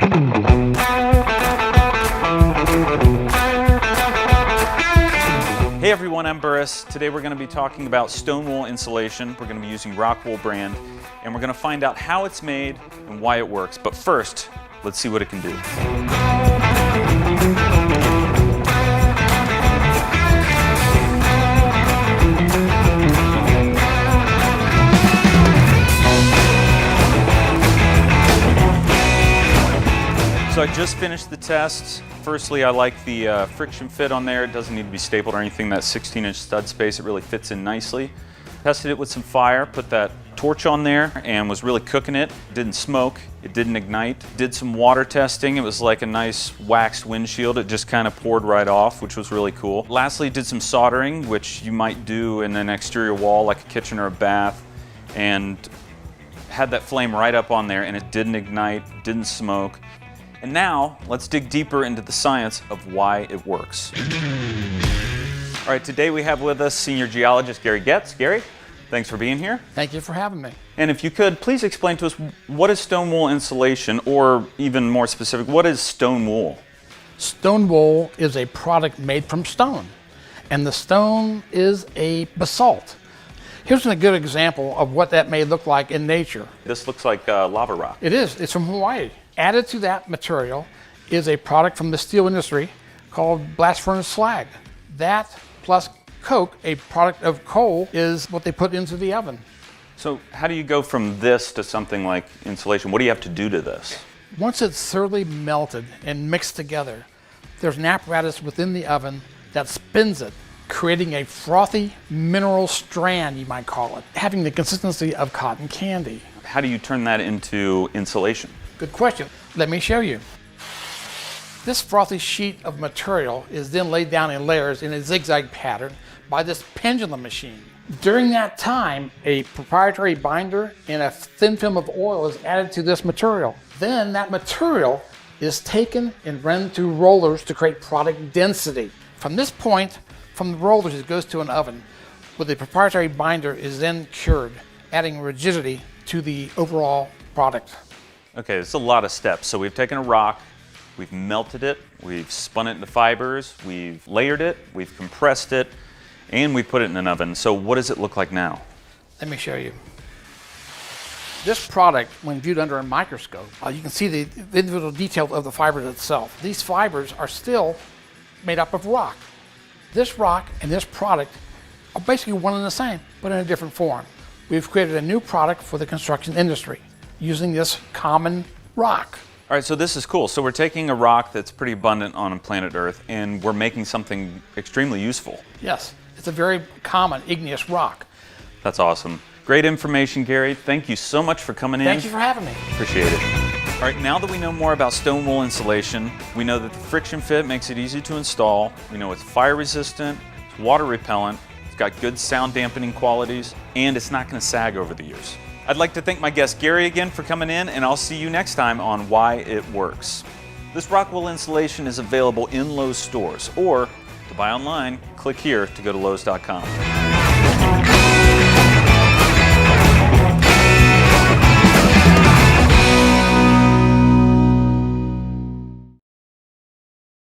Hey everyone, I'm Burris. Today we're going to be talking about stone wool insulation. We're going to be using Rockwool brand, and we're going to find out how it's made and why it works. But first, let's see what it can do. So I just finished the test. Firstly, I like the friction fit on there. It doesn't need to be stapled or anything. That 16-inch stud space, it really fits in nicely. Tested it with some fire, put that torch on there and was really cooking it. Didn't smoke, it didn't ignite. Did some water testing. It was like a nice waxed windshield. It just kind of poured right off, which was really cool. Lastly, did some soldering, which you might do in an exterior wall like a kitchen or a bath, and had that flame right up on there, and it didn't ignite, didn't smoke. And now, let's dig deeper into the science of why it works. All right, today we have with us senior geologist Gary Getz. Gary, thanks for being here. Thank you for having me. And if you could, please explain to us, what is stone wool insulation, or even more specific, what is stone wool? Stone wool is a product made from stone, and the stone is a basalt. Here's a good example of what that may look like in nature. This looks like lava rock. It is. It's from Hawaii. Added to that material is a product from the steel industry called blast furnace slag. That plus coke, a product of coal, is what they put into the oven. So how do you go from this to something like insulation? What do you have to do to this? Once it's thoroughly melted and mixed together, there's an apparatus within the oven that spins it, creating a frothy mineral strand, you might call it, having the consistency of cotton candy. How do you turn that into insulation? Good question. Let me show you. This frothy sheet of material is then laid down in layers in a zigzag pattern by this pendulum machine. During that time, a proprietary binder and a thin film of oil is added to this material. Then that material is taken and run through rollers to create product density. From this point, from the rollers, it goes to an oven, where the proprietary binder is then cured, adding rigidity to the overall product. Okay, it's a lot of steps. So we've taken a rock, we've melted it, we've spun it into fibers, we've layered it, we've compressed it, and we put it in an oven. So what does it look like now? Let me show you. This product, when viewed under a microscope, you can see the individual details of the fibers itself. These fibers are still made up of rock. This rock and this product are basically one and the same, but in a different form. We've created a new product for the construction industry using this common rock. All right, so this is cool. So we're taking a rock that's pretty abundant on planet Earth, and we're making something extremely useful. Yes, it's a very common igneous rock. That's awesome. Great information, Gary. Thank you so much for coming in. Thank you for having me. Appreciate it. All right, now that we know more about stone wool insulation, we know that the friction fit makes it easy to install. We know it's fire resistant, it's water repellent, it's got good sound dampening qualities, and it's not going to sag over the years. I'd like to thank my guest Gary again for coming in, and I'll see you next time on Why It Works. This Rockwool insulation is available in Lowe's stores, or to buy online, click here to go to Lowes.com.